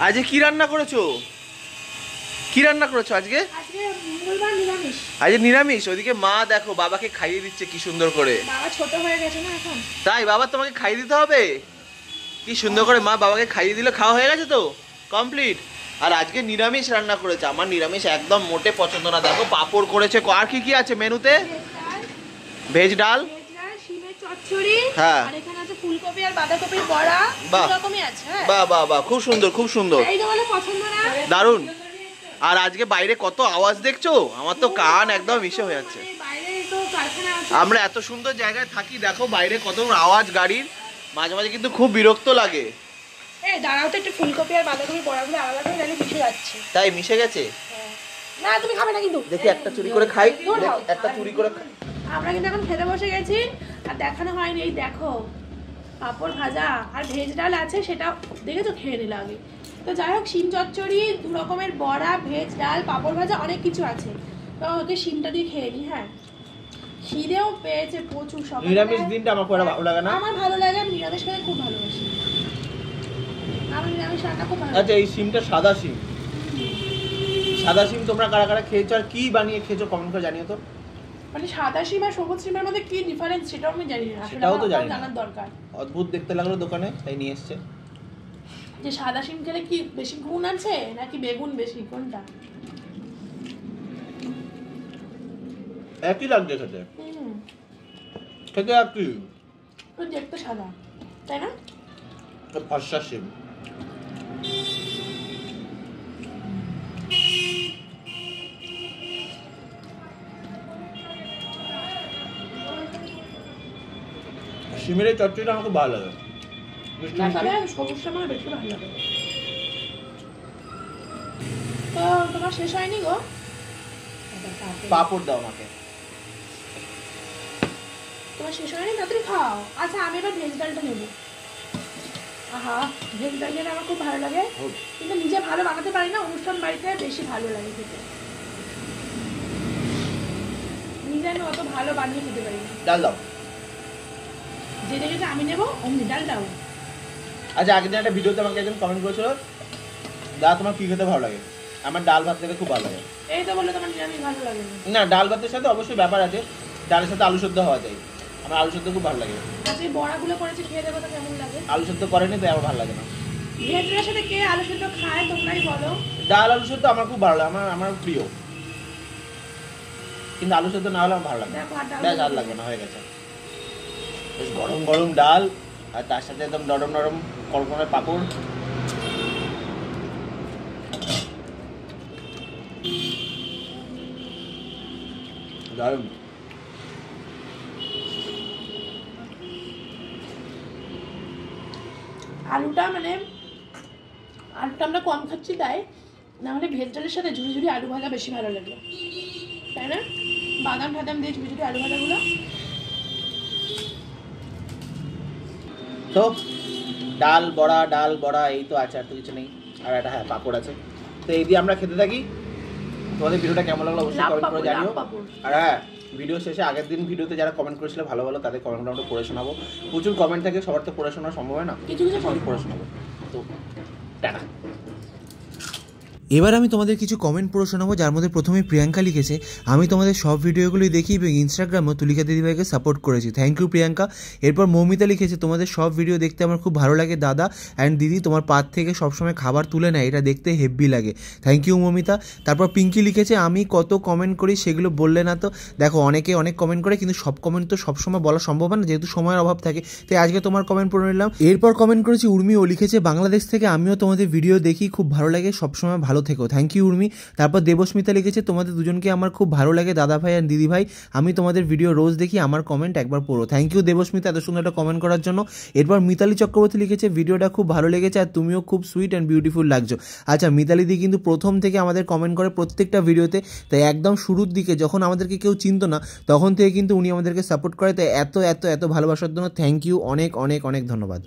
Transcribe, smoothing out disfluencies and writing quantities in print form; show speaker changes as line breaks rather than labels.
আজকে কি রান্না করেছো? কি রান্না করেছো আজকে? আজকে নিরামিষ। ওইদিকে মা দেখো বাবাকে খাইয়ে দিচ্ছে কি সুন্দর করে।
বাবা ছোট হয়ে গেছে না এখন।
তাই বাবা তোমাকে খাইয়ে দিতে হবে? কি সুন্দর করে মা বাবাকে খাইয়ে দিল। খাওয়া হয়ে গেছে তো? কমপ্লিট। আর আজকে নিরামিষ রান্না করেছে। আমার নিরামিষ একদম মোটে পছন্দ না। দেখো পাঁপড় করেছে। আর কি কি আছে মেনুতে? ভেজ ডাল,
শিমের চচ্চড়ি,
হ্যাঁ,
আর এখানে আছে ফুলকপি আর বাঁধাকপির বড়া। সব রকমই আছে।
বাহ বাহ বাহ, খুব সুন্দর খুব সুন্দর।
এই তো বলে পছন্দ না?
দারুণ। আর আজকে বাইরে কত আওয়াজ দেখছো? আমার তো কান একদম ইসে হয়ে যাচ্ছে।
বাইরে তো কারখানা আছে।
আমরা এত সুন্দর জায়গায় থাকি, দেখো বাইরে কত আওয়াজ গাড়ির। মাঝে মাঝে কিন্তু খুব বিরক্ত লাগে।
এই দাঁড়াও তো, একটু ফুলকপি আর বাঁধাকপির বড়াগুলো আলাদা করে নালে মিশে যাচ্ছে।
তাই মিশে গেছে?
না তুমি খাবে না কিন্তু।
দেখি একটা চুরি করে খাই। একটা চুরি করে খাই।
আমরা কিন্তু এখন খেতে বসে গেছি। আর দেখানো হয়নি, এই দেখো পাঁপড় ভাজা আর ভেজ ডাল আছে, সেটা দেখেছো? খেয়ে নিল আগে। তো যাই হোক, শিম চচ্চড়ি, 2 রকমের বড়া, ভেজ ডাল, পাঁপড় ভাজা, অনেক কিছু আছে। তো ওকে শিমটা দিয়ে খেয়ে নি। হ্যাঁ, খিদেও পেয়েছে প্রচুর। সব
নিরামিষ দিনটা আমার খুব ভালো লাগে না।
আমার ভালো লাগে, নিরামিষ খেতে খুব ভালোবাসি। আমার নিরামিষ রান্না খুব ভালো।
আচ্ছা, এই শিমটা সাদা শিম। সাদা শিম তোমরা কারা কারা খেয়েছো আর কি বানিয়ে খেয়েছো কমেন্ট করে জানিও তো।
মানে সাদা শিম আর সবুজ শিমের মধ্যে কি ডিফারেন্স সেটাও আমি জানি না।
সেটাও তো জানি না,
জানার দরকার।
অদ্ভুত দেখতে লাগলো দোকানে, তাই নিয়ে এসেছে।
যে সাদা শিম খেলে কি বেশি গুণ আছে নাকি বেগুন বেশি, কোনটা?
একই লাগছে খেতে। খেতে একই,
দেখতে সাদা, তাই না?
ফর্সা শিম। শিমের চচ্চড়িটা আমার খুব ভালো লাগে।
সবুজটা আমার বেশি ভালো লাগে। তো তোমার শেষ হয়নি গো?
পাঁপড় দাও আমাকে।
তোমার শেষ হয়নি? তাড়াতাড়ি খাও। আচ্ছা, আমি এবার ভেজ ডালটা নেবো। আহা, ভেজ ডালটা আমার খুব ভালো লাগে, কিন্তু নিজে ভালো বানাতে পারি না। অনুষ্ঠান বাড়িতে বেশি ভালো লাগে খেতে। নিজে আমি অত ভালো বানিয়ে খেতে পারি না।
ডাল দাও।
যে দেখেছে আমি নেবো অমনি ডাল দাও।
আচ্ছা, আগের দিন একটা ভিডিওতে আমাকে একজন কমেন্ট করেছিল, দাদা তোমার কি খেতে ভালো লাগে? আমার ডাল ভাত খেতে খুব ভালো লাগে।
এই তো বললে তোমার নিরামিষ ভালো লাগে
না, ডাল ভাতের সাথে অবশ্যই ব্যাপার আছে। ডালের সাথে আলু সেদ্ধ হওয়া যায়। আমার আলু সেদ্ধ খুব ভালো লাগে।
আচ্ছা, এই বড়াগুলো করেছে, খেয়ে দেখো তো কেমন লাগে।
আলু সেদ্ধ করেনি তাই আমার ভালো লাগে না।
ভেজের সাথে কে আলু সেদ্ধ খায় তোমরাই বলো।
ডাল আলু সেদ্ধ আমার খুব ভালো লাগে, আমার প্রিয়। কিন্তু আলু সেদ্ধ না হলে আমার ভালো লাগে না। ব্যাস, আর লাগবে না, হয়ে গেছে। বেশ গরম গরম ডাল আর তার সাথে একদম নরম নরম কড়কড়ে পাঁপড়। দারুণ।
আলুটা আমরা কম খাচ্ছি তাই, না হলে ভেজ ডালের সাথে ঝুড়ি ঝুড়ি আলু ভাজা বেশি ভালো লাগে, তাই না? বাদাম ফাদাম দিয়ে ঝুড়ি ঝুড়ি আলু ভাজাগুলো।
তো ডাল বড়া এই তো আছে, আর তো কিছু নেই। আর একটা হ্যাঁ পাঁপড় আছে। তো এই দিয়ে আমরা খেতে থাকি। তোমাদের ভিডিওটা কেমন লাগলো অবশ্যই কমেন্ট করে জানিও। আর হ্যাঁ, ভিডিও শেষে আগের দিন ভিডিওতে যারা কমেন্ট করেছিল ভালো ভালো, তাদের কমেন্টগুলো আমরা পড়ে শোনাবো। প্রচুর কমেন্ট থাকে, সবার তো পড়ে শোনা সম্ভব হয় না,
কিছু কিছু
পড়ে শোনাবো। তো টাটা।
এবার আমি তোমাদের কিছু কমেন্ট পড়ে শোনাবো, যার মধ্যে প্রথমে প্রিয়াঙ্কা লিখেছে, আমি তোমাদের সব ভিডিওগুলোই দেখি এবং ইনস্টাগ্রামে তুলিকা দিদিভাইকে সাপোর্ট করেছি, থ্যাংক ইউ প্রিয়াঙ্কা। এরপর মৌমিতা লিখেছে, তোমাদের সব ভিডিও দেখতে আমার খুব ভালো লাগে দাদা অ্যান্ড দিদি, তোমার পাত থেকে সবসময় খাবার তুলে নেয়, এটা দেখতে হেব্বি লাগে, থ্যাংক ইউ মৌমিতা। তারপর পিঙ্কি লিখেছে, আমি কত কমেন্ট করি সেগুলো বললে না তো। দেখো, অনেকে অনেক কমেন্ট করে, কিন্তু সব কমেন্ট তো সবসময় বলা সম্ভব হয় না, যেহেতু সময়ের অভাব থাকে, তাই আজকে তোমার কমেন্ট পড়ে নিলাম। এরপর কমেন্ট করেছি উর্মি, ও লিখেছে, বাংলাদেশ থেকে আমিও তোমাদের ভিডিও দেখি, খুব ভালো লাগে, সবসময় ভালো থেকো, থ্যাংক ইউ উর্মি। তারপর দেবস্মিতা লিখেছে, তোমাদের দুজনকে আমার খুব ভালো লাগে দাদা ভাই আর দিদি ভাই, আমি তোমাদের ভিডিও রোজ দেখি, আমার কমেন্ট একবার পড়ো, থ্যাংক ইউ দেবস্মিতা এত সুন্দর একটা কমেন্ট করার জন্য। এরপর মিতালি চক্রবর্তী লিখেছে, ভিডিওটা খুব ভালো লেগেছে আর তুমিও খুব সুইট অ্যান্ড বিউটিফুল লাগছো। আচ্ছা, মিতালি দি কিন্তু প্রথম থেকে আমাদের কমেন্ট করে প্রত্যেকটা ভিডিওতে, তাই একদম শুরুর দিকে যখন আমাদেরকে কেউ চিনত না তখন থেকে কিন্তু উনি আমাদেরকে সাপোর্ট করে, তাই এত এত এত ভালোবাসার জন্য থ্যাংক ইউ, অনেক অনেক অনেক ধন্যবাদ।